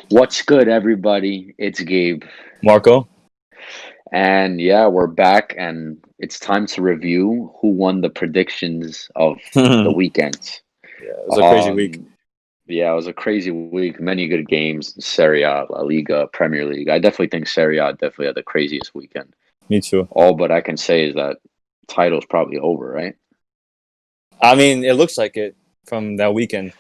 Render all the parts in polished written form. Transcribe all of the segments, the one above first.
What's good, everybody? It's Gabe. Marco? And yeah, we're back, and it's time to review who won the predictions of the Yeah, weekend. it was a crazy week. Um, yeah, it was a crazy week. Many good games, Serie A, La Liga, Premier League. I definitely think Serie A definitely had the craziest weekend. Me too. All but I can say is that title's probably over, right? I mean, it looks like it from that weekend.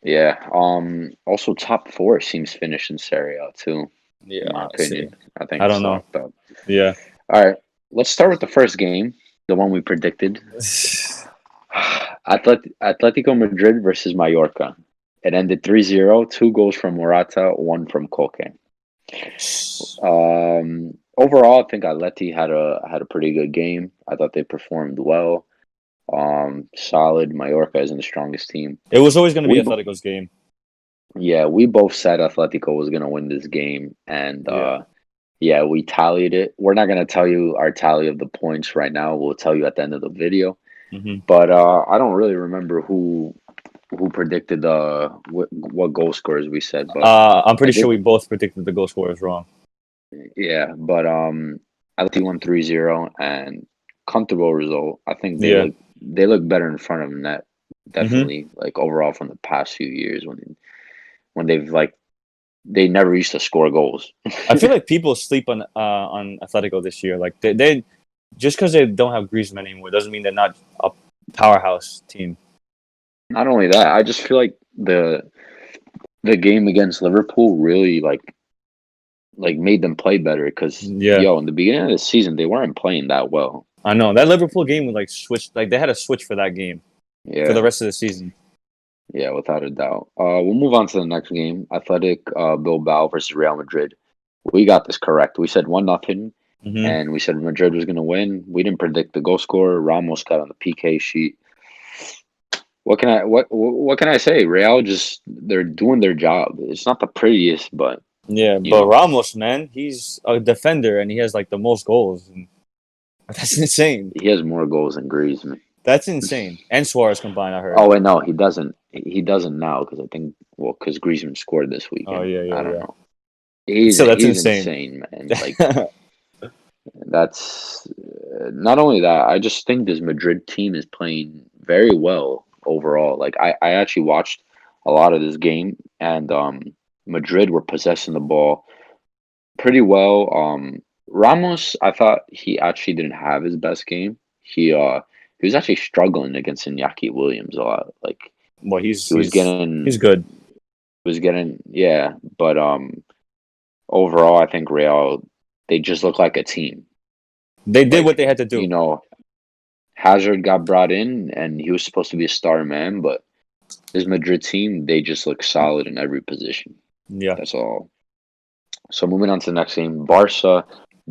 Yeah. Also, top four seems finished in Serie A too, Yeah, in my honestly. opinion. I think I it's don't know. locked up. Yeah. All right, let's start with the first game, the one we predicted. Atletico Madrid versus Mallorca. It ended 3-0, two goals from Morata, one from Koke. Overall, I think Atleti had a pretty good game. I thought they performed well. Solid. Mallorca isn't the strongest team. It was always going to be We bo- Atletico's game. yeah, we both said Atletico was gonna win this game, and Yeah. yeah, we tallied it. We're not gonna tell you our tally of the points right now. We'll tell you at the end of the video. hmm But I don't really remember who predicted what goal scorers we said, but I'm I pretty sure did. we both predicted the goal scorers wrong. Yeah, but Atleti won 3-0 and comfortable result. I think Yeah. they look better in front of net, hmm definitely, like overall from the past few years when they've like they never used to score goals. I feel like people sleep on Atletico this year. Like they just because they don't have Griezmann anymore doesn't mean they're not a powerhouse team. Not only that, I just feel like the game against Liverpool really like made them play better because Yeah. yo, in the beginning of the season they weren't playing that well. I know that Liverpool game was like switched. Like they had a switch for that game for the Yeah, rest of the season. yeah, without a doubt. We'll move on to the next game. Athletic Bilbao versus Real Madrid. We got this correct. We said 1-0, hmm and we said Madrid was gonna win. We didn't predict the goal scorer. Ramos got on the PK sheet. What can I say? Real just they're doing their job. It's not the prettiest, but Yeah, you but know Ramos, man, he's a defender and he has like the most goals. And that's insane. he has more goals than Griezmann. That's insane. And Suarez combined, I heard. Oh wait, no, he doesn't. He doesn't now because I think because Griezmann scored this Oh weekend. yeah, yeah, I don't yeah. know. He's So that's he's insane. insane, man. Like that's not only that. I just think this Madrid team is playing very well overall. Like I actually watched a lot of this game, and Madrid were possessing the ball pretty well. Ramos, I thought he actually didn't have his best game. He was actually struggling against Iñaki Williams a lot. Like Well, he was he's getting good. yeah, but overall I think Real they just look like a team. They did what Like, they had to you do. know, Hazard got brought in and he was supposed to be a star man, but this Madrid team, they just look solid in every position. Yeah. That's all. So moving on to the next game, Barca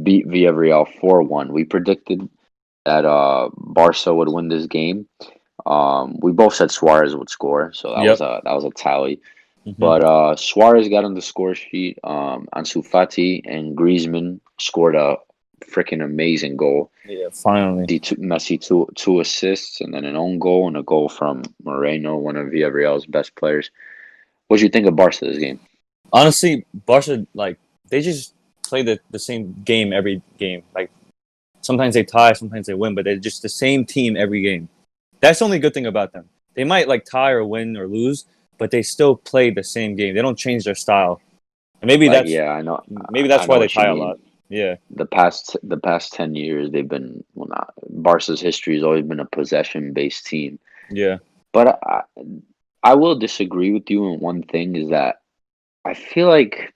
beat Villarreal 4-1. We predicted that Barca would win this game. We both said Suarez would score, so Yep. that was a tally. hmm But Suarez got on the score sheet. Ansu Fati and Griezmann scored a freaking amazing goal. Yeah. Finally. Messi two assists and then an own goal and a goal from Moreno, one of Villarreal's best players. What do you think of Barca this game? Honestly, Barca like they just play the same game every game. Like sometimes they tie, sometimes they win, but they're just the same team every game. That's the only good thing about them. They might like tie or win or lose, but they still play the same game. They don't change their style. And Like, yeah, maybe I that's know why they what you tie a mean. lot. Yeah. The past 10 years, they've been well, not Barca's history has always been a possession based team. Yeah. But I will disagree with you in one thing is that I feel like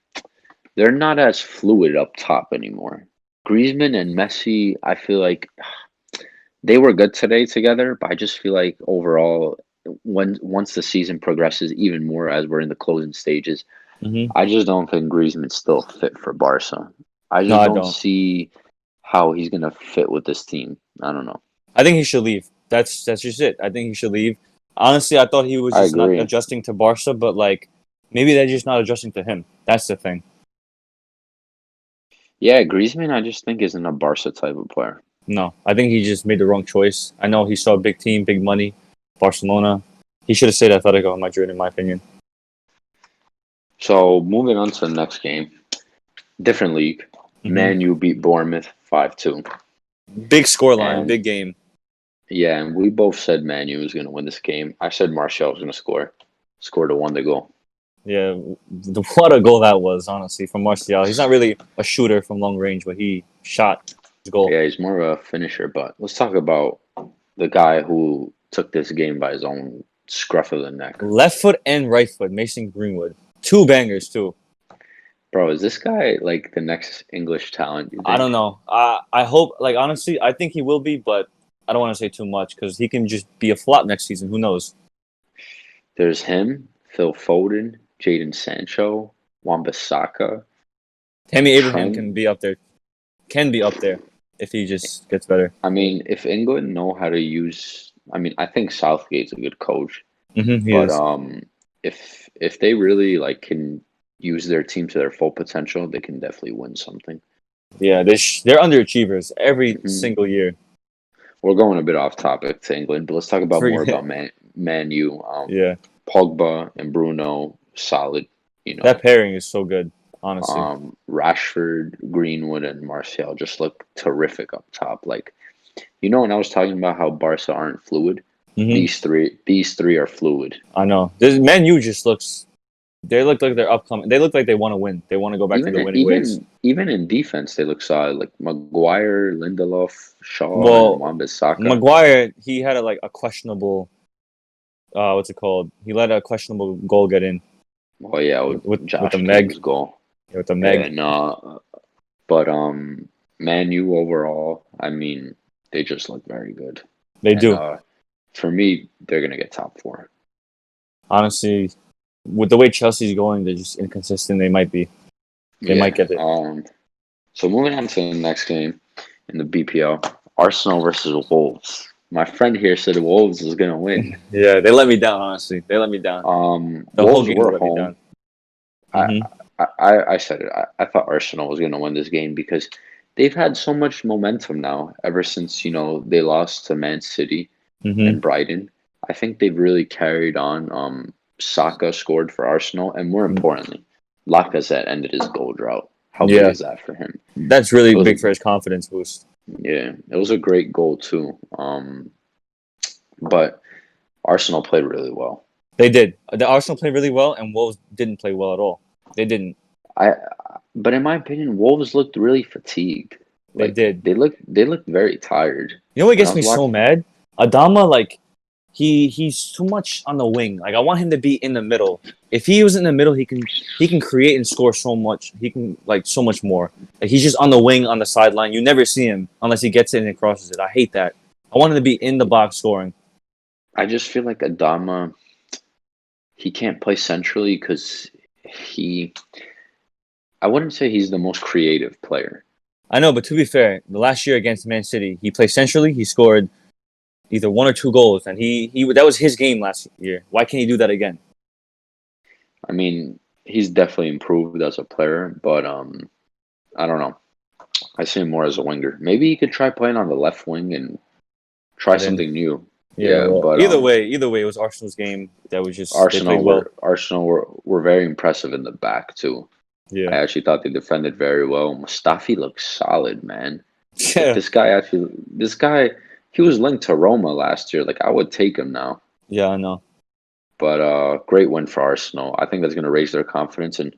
they're not as fluid up top anymore. Griezmann and Messi, I feel like they were good today together, but I just feel like overall, when once the season progresses even more as we're in the closing stages, hmm I just don't think Griezmann's still fit for Barca. I No, just I don't don't. see how he's gonna fit with this team. I don't know. I think he should leave. That's just it. I think he should leave. Honestly, I thought he was I just not agree. adjusting to Barca, but like maybe they're just not adjusting to him. That's the thing. Yeah, Griezmann, I just think isn't a Barca type of player. No, I think he just made the wrong choice. I know he saw a big team, big money, Barcelona. He should have stayed at Atletico Madrid, in my opinion. So moving on to the next game, different league. Hmm. Man U beat Bournemouth 5-2. Big scoreline, And big game. yeah, and we both said Man U was going to win this game. I said Martial was going to score. Scored a one to goal. Yeah, what a goal that was, honestly, from Martial. He's not really a shooter from long range, but he shot his goal. Yeah, he's more of a finisher. But let's talk about the guy who took this game by his own scruff of the neck. Left foot and right foot, Mason Greenwood. Two bangers, too. Bro, is this guy like the next English talent, you I don't think? know. I hope, like, honestly, I think he will be, but I don't want to say too much because he can just be a flop next season. Who knows? There's him, Phil Foden, Jadon Sancho, Wan-Bissaka, Tammy Abraham Trent. can be up there if he just gets better. I mean, if England know how to use, I mean, I think Southgate's a good coach, He but is. if they really like can use their team to their full potential, they can definitely win something. Yeah, they're underachievers every Hmm. single year. We're going a bit off topic to England, but let's talk about For more about Man U. yeah, Pogba and Bruno, solid. You that know, pairing is so good, honestly. Rashford, Greenwood, and Martial just look terrific up top. Like, when I was talking about how Barca aren't fluid, Hmm. these three are fluid. I know. This Man U just looks. They look like they're upcoming. They look like they want to win. They want to go back to Even the winning ways. even in defense, they look solid. Like Maguire, Lindelof, Shaw, and Well, Wan-Bissaka. Maguire, he had a questionable. What's it called? He let a questionable goal get in Oh yeah, with with the Josh Meg. King's goal. Yeah, with the Yeah, Meg. no, but Man U overall, I mean, they just look very good. They And do. for me, they're gonna get top four. Honestly, with the way Chelsea's going, they're just inconsistent. They might be. They might Yeah. get it. So moving on to the next game in the BPL, Arsenal versus Wolves. My friend here said Wolves is gonna win. Yeah, they let me down. Honestly, they let me down. The whole Wolves game they were let me home. down. I Hmm. I said it. I thought Arsenal was gonna win this game because they've had so much momentum now ever since they lost to Man City Hmm. and Brighton. I think they've really carried on. Saka scored for Arsenal, and more importantly, Lacazette ended his goal drought. How big Yeah, is that for him? that's really It was big for his confidence boost. yeah, it was a great goal too. But Arsenal played really well. They did. The Arsenal played really well, and Wolves didn't play well at all. They didn't. I, but in my opinion, Wolves looked really fatigued. They Like did. they looked very tired. You know what When I gets was me so watching, mad? Adama, like he's too much on the wing. Like I want him to be in the middle. If he was in the middle, he can create and score so much. He can like so much more. Like he's just on the wing on the sideline. You never see him unless he gets it and crosses it. I hate that. I want him to be in the box scoring. I just feel like Adama, he can't play centrally because he. I wouldn't say he's the most creative player. I know, but to be fair, the last year against Man City, he played centrally. He scored either one or two goals, and he that was his game last year. Why can't he do that again? I mean, he's definitely improved as a player, but I don't know. I see him more as a winger. Maybe he could try playing on the left wing and try I didn't. something new. Yeah, Yeah, well, but either way, it was Arsenal's game. That was just they played Arsenal well. were Arsenal were very impressive in the back too. I Yeah, actually thought they defended very well. Mustafi looks solid, man. Like yeah, this guy, he was linked to Roma last year. Like I would take him now. yeah. I know. But great win for Arsenal. I think that's going to raise their confidence, and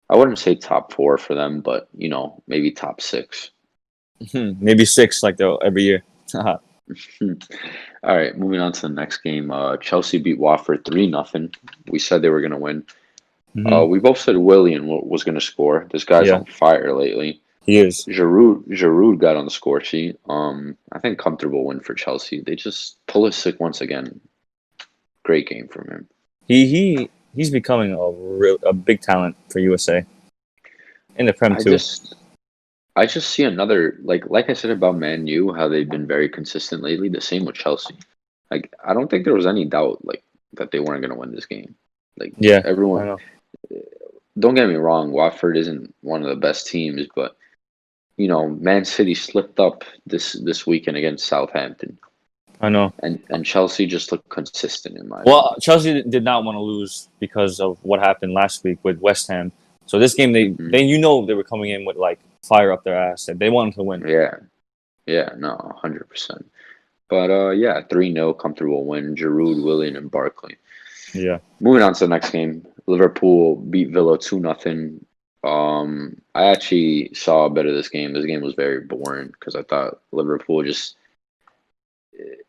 I wouldn't say top four for them, but maybe top six. Maybe six like though every year. Hmm. All right, moving on to the next game. Chelsea beat Watford 3-0. We said they were going to win. Hmm. We both said Willian was going to score. This guy's Yeah, on fire lately. he is. Giroud got on the score sheet. I think comfortable win for Chelsea. They just pull it sick once again. Great game from him. He's becoming a big talent for USA in the Prem I too. just I just see another like I said about Man U, how they've been very consistent lately. The same with Chelsea. Like I don't think there was any doubt that they weren't going to win this game. Like Yeah, I everyone, know. don't get me wrong, Watford isn't one of the best teams, but Man City slipped up this weekend against Southampton. I know. and Chelsea just looked consistent in my Well, opinion. Chelsea did not want to lose because of what happened last week with West Ham. So this game, Hmm. they were coming in with like fire up their ass, and they wanted to win. Yeah, yeah, no, 100%. But yeah, 3-0 comfortable win. Giroud, Willian, and Barkley. Yeah, Moving on to the next game, Liverpool beat Villa 2-0. I actually saw a bit of this game. This game was very boring because I thought Liverpool just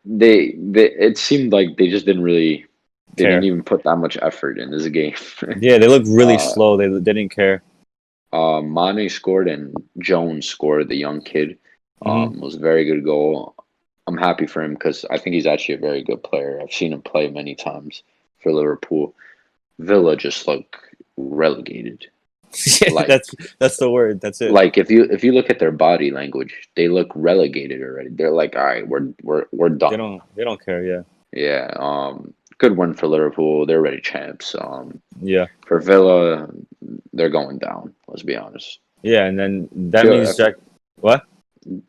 they it seemed like they just they didn't care. even put that much effort in this game. Yeah, they looked really uh, slow. They didn't care. Mane scored and Jones scored. The young kid Hmm. was a very good goal. I'm happy for him because I think he's actually a very good player. I've seen him play many times for Liverpool. Villa just look relegated. Yeah, Like that's the word. That's it. like if you look at their body language, they look relegated already. They're like, all right, we're done. They don't care. Yeah, Yeah. Good win for Liverpool. They're already champs. yeah, For Villa, they're going down. Let's be honest. yeah. And then that Feel means Jack. What?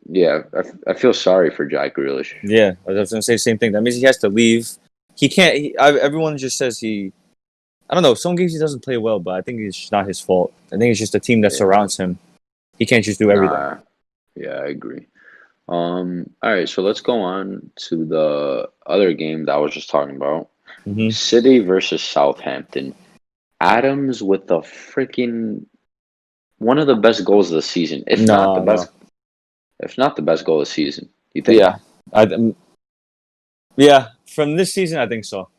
Yeah, I feel sorry for Jack Grealish. Yeah, I was gonna say the same thing. That means he has to leave. He can't. Everyone just says he. I don't know. Some games he doesn't play well, but I think it's not his fault. I think it's just the team that Yeah. surrounds him. He can't just do everything. Nah. Yeah, I agree. All right, so let's go on to the other game that I was just talking about. Hmm. City versus Southampton. Adams with the freaking one of the best goals of the season, No, no. if not the best goal of the season. You think? Yeah, I. Yeah, from this season, I think so.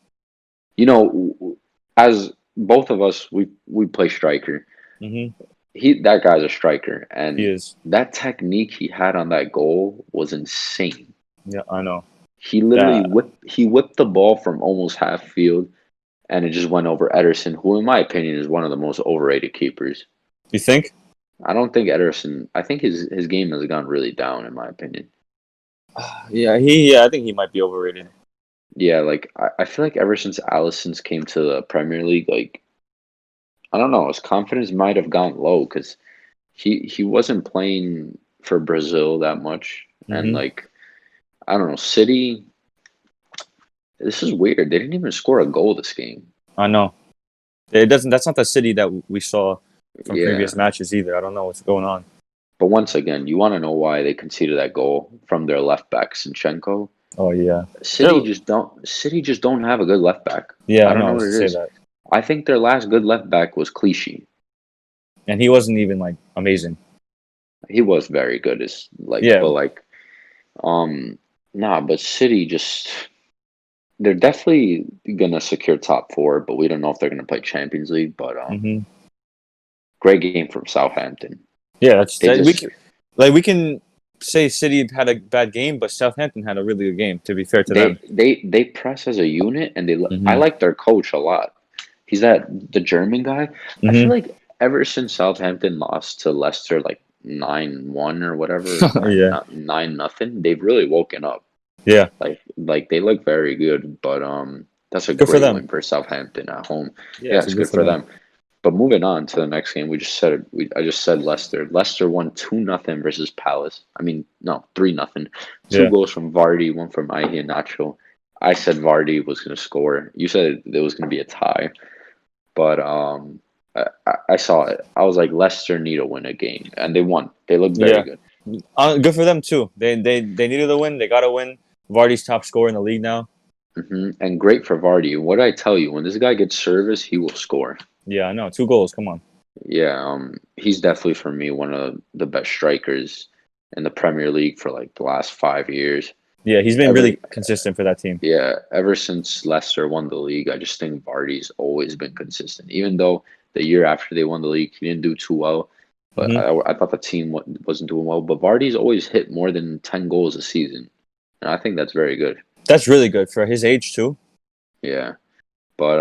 You know, as both of us, we play striker. Hmm. That guy's a striker, He and is. that technique he had on that goal was insane. Yeah, I know. He literally That whipped the ball from almost half field, and it just went over Ederson, who, in my opinion, is one of the most overrated keepers. you think? I don't think Ederson. I think his game has gone really down, in my opinion. Yeah, he. Yeah, I think he might be overrated. Yeah, like I feel like ever since Allison's came to the Premier League, like I don't know, his confidence might have gone low because he wasn't playing for Brazil that much, and Hmm. like I don't know, City. This is weird. They didn't even score a goal this game. I know. It doesn't. That's not the City that we saw from Yeah, previous matches either. I don't know what's going on. but once again, you want to know why they conceded that goal from their left back Sinchenko? Oh yeah. City They're- just don't have a good left back. yeah, I I don't know. I know was what to it say is. that, I think their last good left back was Clichy. and he wasn't even like amazing. He was very good, is like, Yeah. but like, um, nah. But City just they're definitely gonna secure top four, but we don't know if they're gonna play Champions League. But Hmm. great game from Southampton. Yeah, that's They that, just we can say City had a bad game, but Southampton had a really good game. To be fair to them. they press as a unit, and I Hmm. like their coach a lot. He's the German guy. I feel Hmm. like ever since Southampton lost to Leicester like 9-1 or whatever, Yeah. 9 nothing, they've really woken up. Yeah. Like they look very good, but that's a Good for great them. win for Southampton at home. Yeah, Yeah, it's it's good good for for them. them. But moving on to the next game, I just said Leicester. Leicester won 2-0 versus Palace. I mean, no, 3-0. Two Yeah. goals from Vardy, one from Ihe Nacho. I said Vardy was going to score. You said it was going to be a tie, but I saw it. I was like, Leicester need to win a game, and they won. They looked very Yeah. good. Good for them too. They needed a win. They got to win. Vardy's top scorer in the league now. And great for Vardy. What did I tell you? When this guy gets service, he will score. Yeah, I know. 2 goals. Come on. Yeah, he's definitely for me one of the best strikers in the Premier League for like the last 5 years. Yeah, he's been Ever, really consistent for that team. yeah, ever since Leicester won the league, I just think Vardy's always been consistent. Even though the year after they won the league, he didn't do too well, but Hmm. I thought the team wasn't doing well. But Vardy's always hit more than 10 goals a season, and I think that's very good. That's really good for his age too. Yeah. But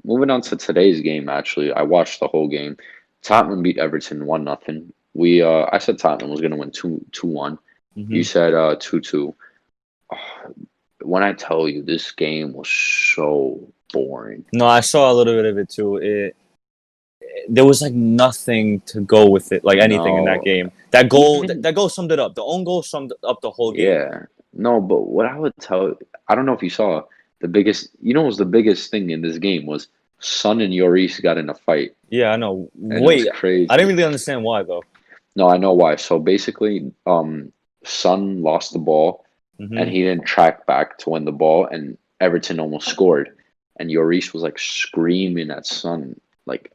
moving on to today's game, actually, I watched the whole game. Tottenham beat Everton 1-0. I said Tottenham was gonna win 2-1. You Hmm. said 2-2. When I tell you this game was so boring. No, I saw a little bit of it too. There was like nothing to go with it, like anything in that No, game. even That goal summed it up. The own goal summed up the whole game. yeah, No, but what I would tell, I don't know if you saw the biggest, what was the biggest thing in this game was Son and Lloris got in a fight, Yeah, I know. and it was Wait, I didn't crazy. really understand why though. No, I know why. So basically, Son lost the ball, and Hmm. he didn't track back to win the ball, and Everton almost scored, and Lloris was like screaming at Son, like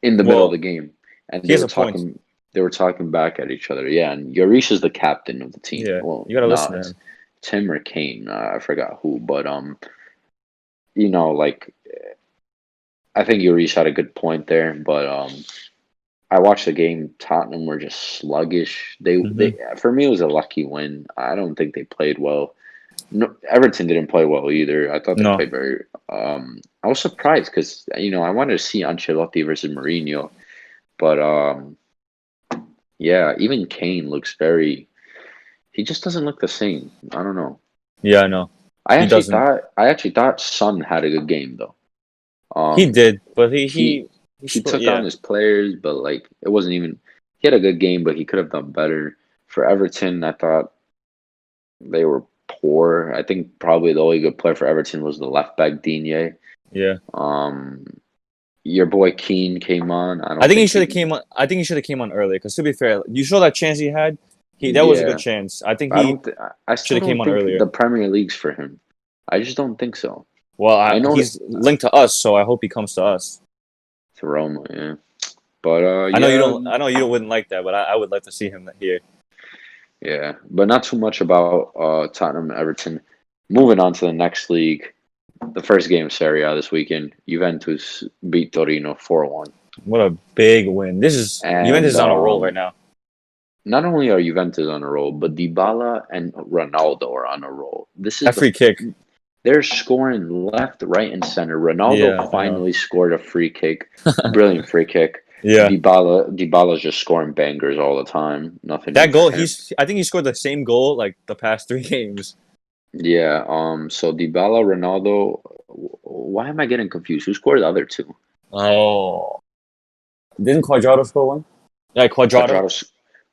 in the middle of the Well, game, and he has a point. they were talking back at each other. Yeah, and Lloris is the captain of the team. Yeah, Well, you gotta no, listen to it's him. Tim or Kane. I forgot who, but like I think Lloris had a good point there, but I watched the game. Tottenham were just sluggish. They Hmm. for me it was a lucky win. I don't think they played well. No, Everton didn't play well either. I thought they No, played very. I was surprised because I wanted to see Ancelotti versus Mourinho, but yeah, even Kane looks very. He just doesn't look the same. I don't know. yeah, I know. He doesn't. I actually thought Son had a good game though. He Um, did, but he he he scored. took on Yeah, his players, but like it wasn't even. He had a good game, but he could have done better. For Everton, I thought they were poor. I think probably the only good player for Everton was the left back Digne. yeah. Um, your boy Keane came on. I I don't think he think should have he. came on. I think he should have came on earlier. Because to be fair, you saw that chance he had. That was a good Yeah, chance. I think I he don't. I should still have came don't on think the earlier. Premier League's for him. I just don't think so. Well, I know that he's linked to us, so I hope he comes to us. to Roma, yeah. But I know you yeah, don't. I know you wouldn't like that, but I would like to see him here. yeah. But not too much about Tottenham and Everton. Moving on to the next league, the first game of Serie A this weekend, Juventus beat Torino 4-1. What a big win! This is Juventus And is on a roll right now. not only are Juventus on a roll, but Dybala and Ronaldo are on a roll. This is That free kick. they're scoring left, right, and center. Yeah, Ronaldo I know. finally scored a free kick, brilliant free kick. Yeah, Dybala's just scoring bangers all the time. Nothing new that for goal. him. I think he scored the same goal like the past three games. Yeah. So Dybala, Ronaldo. Why am I getting confused? Who scored the other two? Oh, didn't Quadrado score one? Yeah, Quadrado. Quadrado.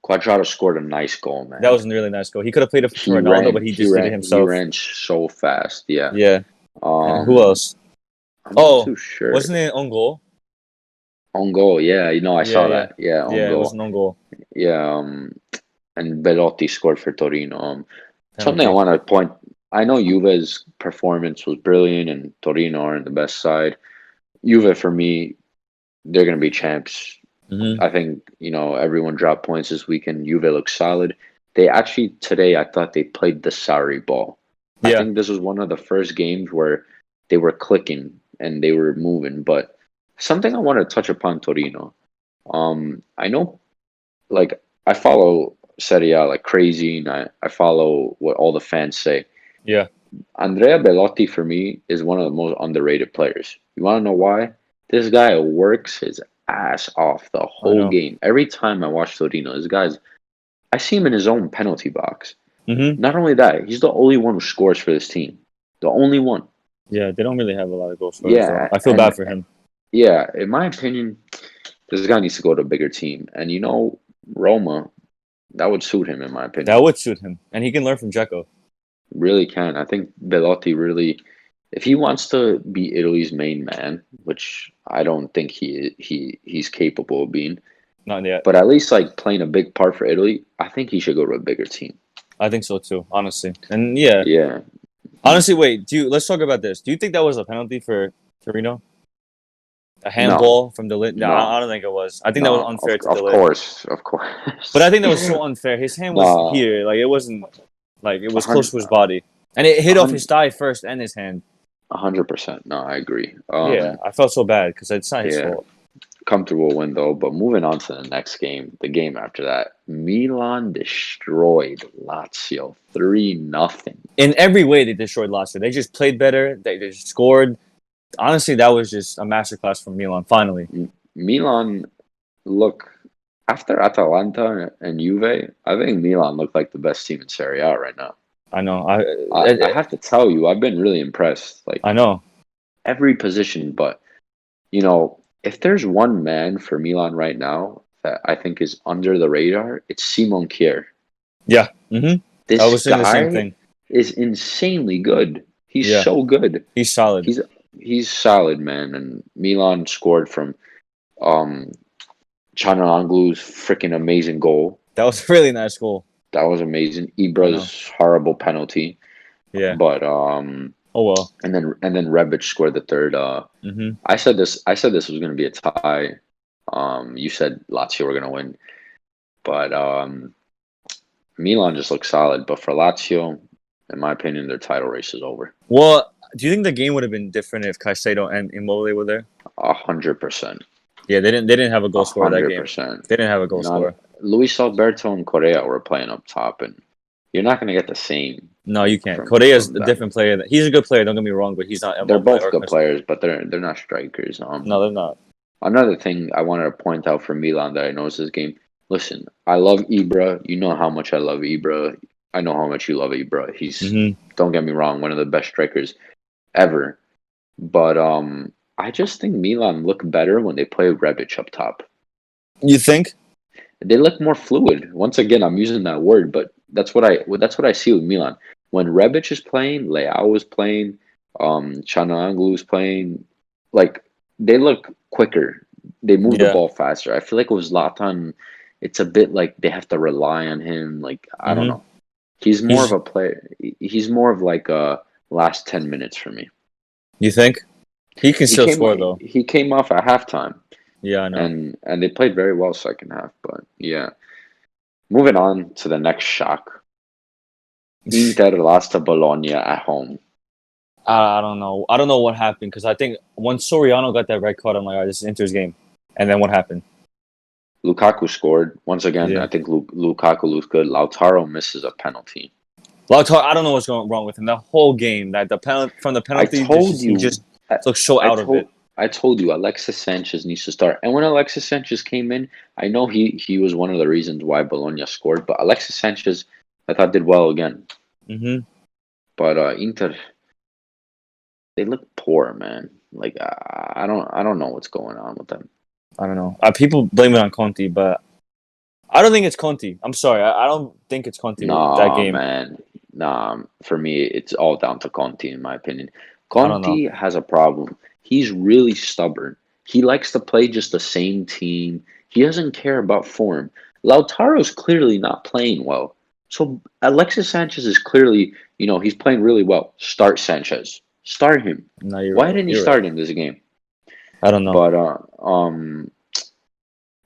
Quadrado scored a nice goal, That man. was a really nice goal. He could have played it for He Ronaldo, but ran. he He just did it ran. He himself. ran so fast. Yeah. Yeah. And who Um. else? I'm not Oh, too sure. wasn't it on goal? On goal. Yeah. I Yeah, saw yeah, that. Yeah. On yeah. It was goal. an on goal Yeah. And Belotti scored for Torino. Something I penalty. want to point. I know Juve's performance was brilliant, and Torino are in the best side. Juve, for me, they're going to be champs. Hmm. I think everyone dropped points this weekend. Juve looks solid. They actually today I thought they played the sorry ball. I Yeah. think this was one of the first games where they were clicking and they were moving. But something I want to touch upon Torino. I know, like I follow Serie A like crazy, and I follow what all the fans say. Yeah. Andrea Bellotti for me is one of the most underrated players. You want to know why? This guy works his ass off the I whole know. game. Every time I watch Torino, I see him in his own penalty box. Hmm. Not only that, he's the only one who scores for this team. The only one. Yeah, they don't really have a lot of goal scorers though. Yeah, I feel bad and for him. yeah, in my opinion, this guy needs to go to a bigger team. And Roma, that would suit him in my That opinion. would suit him, and he can learn from Dzeko. Really can. I think Bellotti really, if he wants to be Italy's main man, which I don't think he's capable of being, Not yet. but at least like playing a big part for Italy, I think he should go to a bigger team. I think so too, honestly. And yeah, Yeah. honestly, wait. Let's talk about this. Do you think that was a penalty for Torino? A No, handball from Delit? No, I no, don't think it was. I think that was no. unfair to Of Delit. course, of But I course. think that was so unfair. His hand was No, here, like it wasn't like it a was close hundred, to his body, and it a hit off his hundred, thigh first and his hand. 100%. No, I agree. Yeah, I felt so bad because it's not his Yeah, fault. comfortable win though. But moving on to the next game, the game after that, Milan destroyed Lazio 3-0. In every way, they destroyed Lazio. They just played better. They just scored. Honestly, that was just a masterclass from Milan. Finally, Milan look after Atalanta and Juve. I think Milan look like the best team in Serie A right now. I know. I have to tell you, I've been really impressed. Like I know. every position, but if there's one man for Milan right now that I think is under the radar, it's Simon Kier. Yeah. Hmm. I This was saying the same guy thing. is insanely good. He's Yeah, so good. he's solid. He's he's solid, man. And Milan scored from um Çalhanoğlu's freaking amazing goal. That was a really nice goal. That was amazing. I know. Ibra's horrible penalty, Yeah. but Oh well. and then Rebic scored the third. Mhm. I said this was gonna be a tie. You said Lazio were gonna win, but Milan just looks solid. But for Lazio, in my opinion, their title race is over. Well, do you think the game would have been different if Caicedo and Immobile were there? 100%. Yeah, they didn't. They didn't have a A goal scorer that hundred game. percent. They didn't have a goal Not scorer. Luis Alberto and Correa were playing up top, and you're not gonna get the same No, you can't. from Correa is a them. different player. He's a good player. Don't get me wrong, but he's not They're Immobile both or good Caicedo. players, but they're not strikers. No, they're not. Another thing I wanted to point out for Milan that I noticed this game. Listen, I love Ibra. You know how much I love Ibra. I know how much you love Ibra. He's, Hmm. don't get me wrong, one of the best strikers ever. But I just think Milan look better when they play Rebic up top. You think? They look more fluid. Once again, I'm using that word, but that's what I see with Milan. When Rebic is playing, Leao is playing, Çalhanoğlu is playing, like they look quicker. They move the Yeah. ball faster. I feel like with Zlatan, it's a bit like they have to rely on him. Like I don't Hmm. know. He's more of He's. a player. He's more of like a last 10 minutes for me. You think? He can He still came score though. he came off at halftime, Yeah, I know. and they played very well second half. But yeah. Moving on to the next shock. Inter lost to Bologna at home. I don't know. I don't know what happened because I think once Soriano got that red card, I'm like, all right, this is Inter's game. And then what happened? Lukaku scored. Once again, Yeah. I think Lukaku looks good. Lautaro misses a penalty. Lautaro, I don't know what's going wrong with him. The whole game, that the penalty from the I penalty, told he you. just I, looks so I out of told it. I told you Alexis Sanchez needs to start. And when Alexis Sanchez came in, I know he was one of the reasons why Bologna scored. But Alexis Sanchez, I thought did well again. Hmm. But Inter, they look poor, man. Like I don't know what's going on with them. I don't know. People blame it on Conti, but I don't think it's Conti. I'm sorry. I don't think it's Conti with that Nah, game. man. Nah, for me, it's all down to Conti, in my opinion. I don't know. Conti has a problem. He's really stubborn. He likes to play just the same team. He doesn't care about form. Lautaro's clearly not playing well. So Alexis Sanchez is clearly, he's playing really well. Start Sanchez. Start him. No, you're Why right. didn't he You're right. start him this game? I don't know. But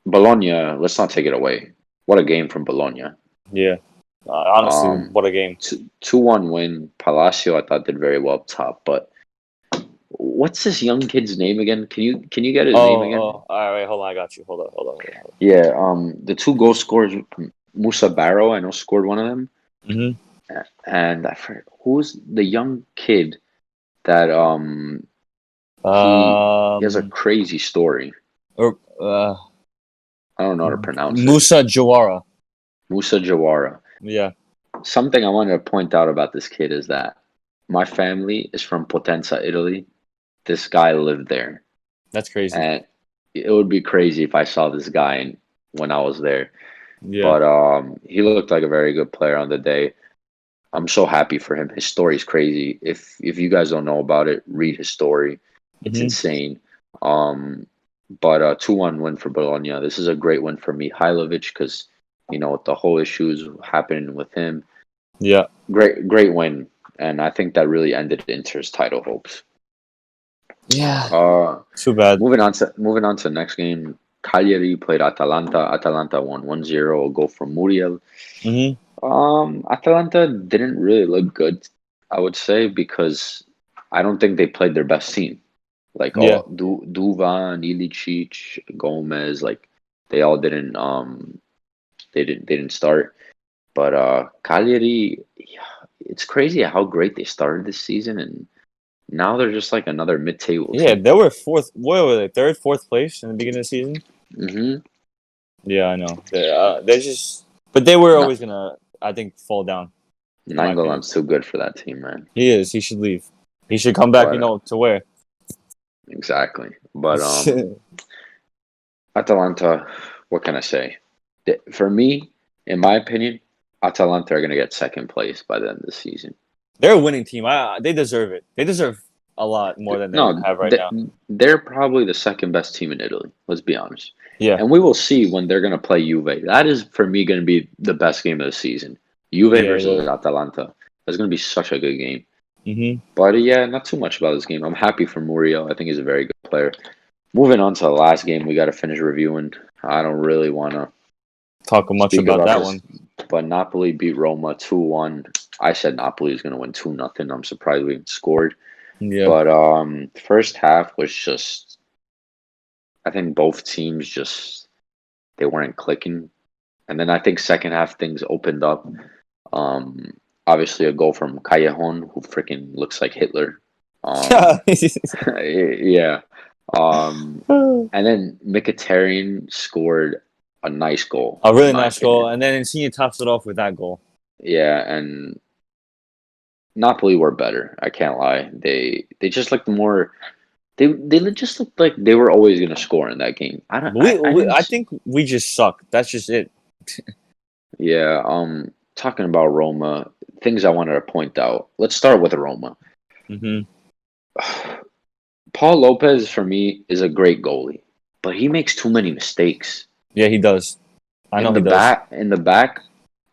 Bologna, let's not take it away. What a game from Bologna. Yeah. Honestly, Um, what a game. 2-1 win. Palacio, I thought did very well up top, but what's this young kid's name again? Can you get his name again? Oh. All right. Hold on. I got you. Hold on. Yeah, the two goal scorers, Musa Barrow, I know scored one of them, Hmm. and I forget who's the young kid that he has a Um. crazy story. Or, I don't know how to pronounce it. Musa Jawara. Musa Jawara. Yeah. Something I wanted to point out about this kid is that my family is from Potenza, Italy. This guy lived there. That's crazy. And it would be crazy if I saw this guy when I was there. Yeah. But he looked like a very good player on the day. I'm so happy for him. His story's crazy. If you guys don't know about it, read his story. It's Hmm. insane. But 2-1 win for Bologna. This is a great win for Mihailovic because with the whole issues happening with him. Yeah. Great win, and I think that really ended Inter's title hopes. Yeah. Uh, Too bad. moving on to the next game. Cagliari played Atalanta. Atalanta won 1-0, a goal from Muriel. Hmm. Atalanta didn't really look good, I would say, because I don't think they played their best team. Like Yeah. all Duvan, Ilicic, Gomez, like they all didn't start. But Cagliari, yeah, it's crazy how great they started this season, and now they're just like another mid-table Yeah. team. They were fourth. What were they? Third, fourth place in the beginning of the season. Hmm. Yeah, I know. They're just. But they were No, always gonna, I think, fall down. In my opinion, Nangolan's too good for that team, man. he is. He should leave. He should come back. But To where? exactly. But Atalanta, what can I say? For me, in my opinion, Atalanta are going to get second place by the end of the season. They're a winning team. They deserve it. They deserve a lot more than they No, have right now. they're probably the second best team in Italy. Let's be honest. Yeah, And we will see when they're going to play Juve. That is, for me, going to be the best game of the season. Juve yeah, versus yeah. Atalanta. That's going to be such a good game. hmm But yeah, not too much about this game. I'm happy for Murillo. I think he's a very good player. Moving on to the last game, we got to finish reviewing. I don't really want to Talk much speak about about that this, one. but Napoli beat Roma 2-1. I said Napoli is going to win 2-0. I'm surprised we even scored. Yeah. But first half was just, I think both teams just they weren't clicking, and then I think second half things opened up. Um, Obviously a goal from Callejon, who freaking looks like Hitler. Um, yeah. And then Mkhitaryan scored a nice goal, A in really my nice goal, opinion. and then Insigne tops it off with that goal. Yeah, and Napoli were better. I can't lie. They just looked more. Just looked like they were always going to score in that game. I don't. I didn't. I think we just suck. That's just it. Yeah. Talking about Roma, things I wanted to point out. Let's start with Roma. hmm Paul Lopez for me is a great goalie, but he makes too many mistakes. Yeah, he does. I know he does. In the back,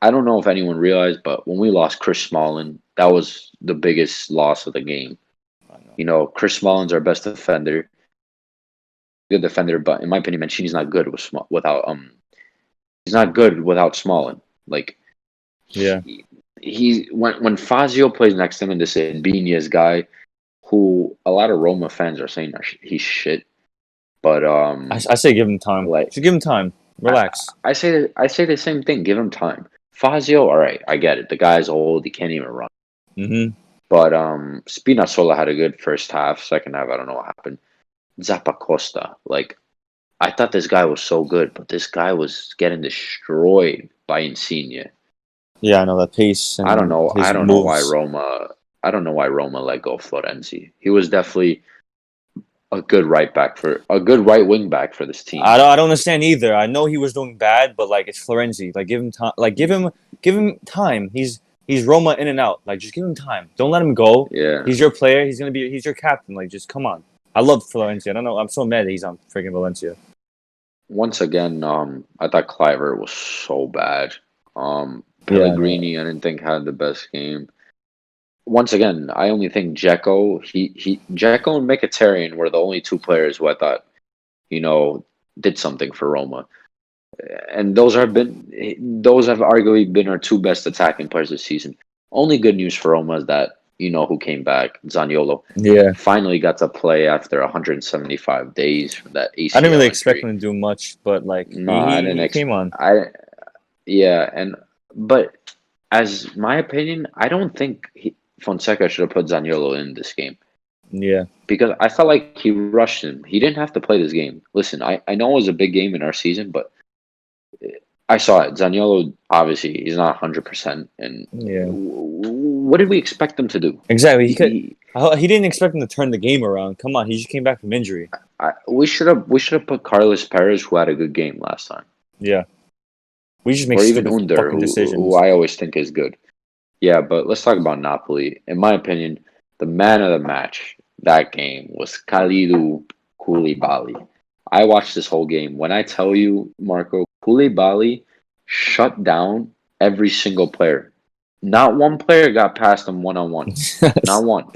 I don't know if anyone realized, but when we lost Chris Smalling, that was the biggest loss of the game. I know. You know, Chris Smalling's our best defender, good defender, but in my opinion, Mancini's not good without he's not good without Smalling. Like Yeah, he when Fazio plays next to him and this Ibanez guy, who a lot of Roma fans are saying he's shit, but I say give him time. like Just give him time. Relax. I say the same thing. Give him time. Fazio, all right, I get it. The guy's old. He can't even run. hmm But Spinazzola had a good first half. Second half, I don't know what happened. Zappacosta, like I thought this guy was so good, but this guy was getting destroyed by Insigne. Yeah, I know that pace I don't and know. I his don't know why moves. Roma. I don't know why Roma let go of Florenzi. He was definitely a good right wing back for this team. I don't understand either. I know he was doing bad, but like it's Florenzi. Like give him time. Like give him time. He's Roma in and out. Like just give him time. Don't let him go. Yeah. He's your player. He's your captain. Like just come on. I love Florenzi. I don't know. I'm so mad that he's on freaking Valencia. Once again, I thought Cliver was so bad. Yeah, I know. Pellegrini, I didn't think had the best game. Once again, I only think Dzeko and Mkhitaryan were the only two players who I thought, you know, did something for Roma. And those have arguably been our two best attacking players this season. Only good news for Roma is that who came back, Zaniolo, Yeah, finally got to play after 175 days from that I didn't really ACL expect injury. him to do much, but like No, I didn't. he came on. Yeah, but as my opinion, I don't think Fonseca should have put Zaniolo in this game Yeah, because I felt like he rushed him. He didn't have to play this game. Listen, I know it was a big game in our season, but I saw it. Zaniolo, obviously, he's not 100%. And yeah, what did we expect him to do? exactly. He, He didn't expect him to turn the game around. Come on, he just came back from injury. we should have put Carlos Perez, who had a good game last time, Yeah, we just make or even stupid Under, fucking who decisions. I always think is good. Yeah, but let's talk about Napoli. In my opinion, the man of the match that game was Kalidou Koulibaly. I watched this whole game. When I tell you, Marco, Koulibaly shut down every single player. Not one player got past him one on one. Not one.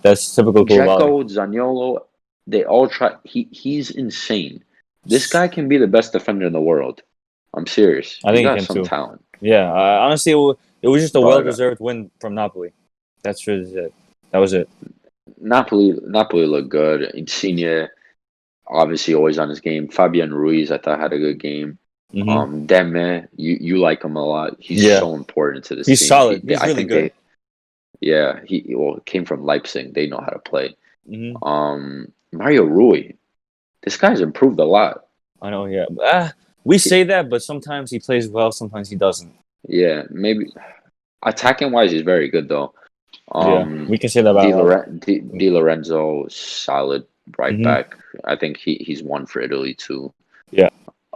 That's typical Koulibaly. Dzeko, Zaniolo, they all try. He's insane. This guy can be the best defender in the world. I'm serious. I He's think he got can some too. talent. Yeah, honestly, it was just a But well-deserved win from Napoli. That's just it. That was it. Napoli looked good. Insigne obviously always on his game. Fabian Ruiz, I thought had a good game. hmm Demme, you like him a lot. He's Yeah, so important to this he's team. solid. He's I really think good. he came from Leipzig. They know how to play. hmm Mario Rui, this guy's improved a lot. I know. Yeah, we He, say that, but sometimes he plays well, sometimes he doesn't. yeah, maybe attacking wise, he's very good though. Yeah, we can say that about a lot. Di Lorenzo, solid right hmm back. I think he's one for Italy too. Yeah,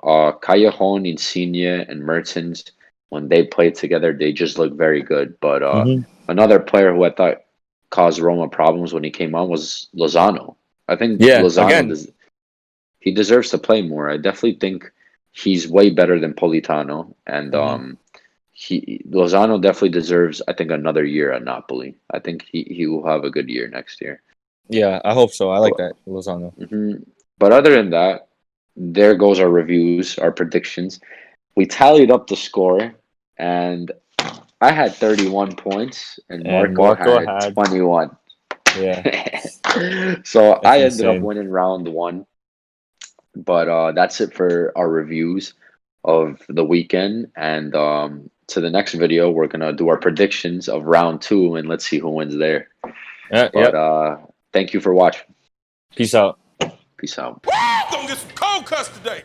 Callejon, Insigne, and Mertens. when they play together, they just look very good. But Hmm. another player who I thought caused Roma problems when he came on was Lozano. I think Yeah, again. he deserves to play more. I definitely think he's way better than Politano, and Hmm. he Lozano definitely deserves, I think, another year at Napoli. I think he will have a good year next year. Yeah, I hope so. I like But that, Lozano. mhm. But other than that, there goes our reviews, our predictions. We tallied up the score, and I had 31 points, and And Marco Marco had had, 21. yeah, So that's I ended up insane. winning round one. But that's it for our reviews of the weekend. And to the next video, we're gonna do our predictions of round two, and let's see who wins there. Yeah, But yep. thank you for watching. Peace out. Peace out. Gonna get some cold cuts today.